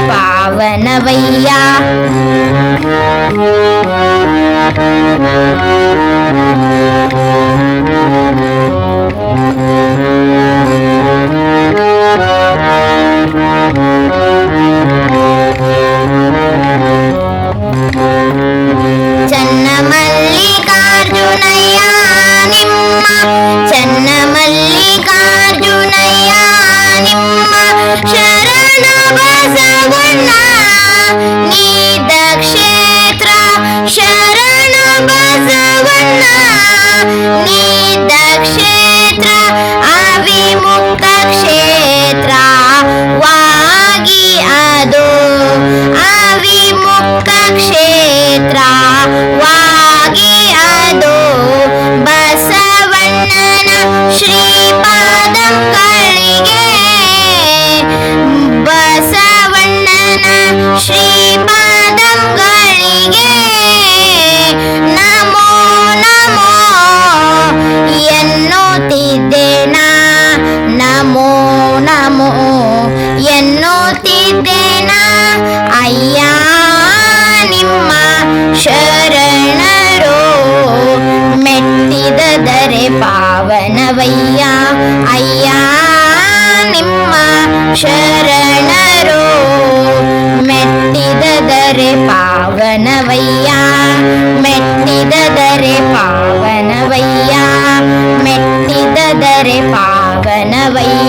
ಪಾವನವಯ್ಯ. ಚನ್ನಮಲ್ಲಿಕಾರ್ಜುನಯ್ಯ ನಿಮ್ಮ ಚನ್ನಮಲ್ಲಿಕಾರ್ಜುನಯ್ಯ ನಿಮ್ಮ ಶರಣ ಬಸವಣ್ಣ ನೀದ ಕ್ಷೇತ್ರ ಶರಣ ಬಸವಣ್ಣ ನೀದ ಕ್ಷೇತ್ರ ಅವಿಮುಕ್ತ ಕ್ಷೇತ್ರ ವಾಗಿ ಅದು ಅವಿಮುಕ್ತ ಕ್ಷೇತ್ರ ವಾಗಿ ಅದು ಬಸವಣ್ಣನ ಶ್ರೀಪಾದಗಳಿಗೆ ಬಸವಣ್ಣನ ಶ್ರೀಪಾದಗಳಿಗೆ ನಮೋ ನಮೋ ಎನ್ನುತ್ತಿದ್ದೇನ ನಮೋ ನಮೋ ಎನ್ನುತ್ತಿದ್ದೇನ ಅಯ್ಯ ನಿಮ್ಮ ಶರಣರೋ ಮೆಟ್ಟಿದರೆ ಪಾವನವಯ್ಯ. ಅಯ್ಯ ನಿಮ್ಮ ಶರಣರೋ ಮೆಟ್ಟಿದರೆ ಪಾವನವಯ್ಯ. ಮೆಟ್ಟಿದರೆ ಪಾವನವಯ್ಯ. ಮೆಟ್ಟಿದರೆ ಪಾವನವಯ್ಯ.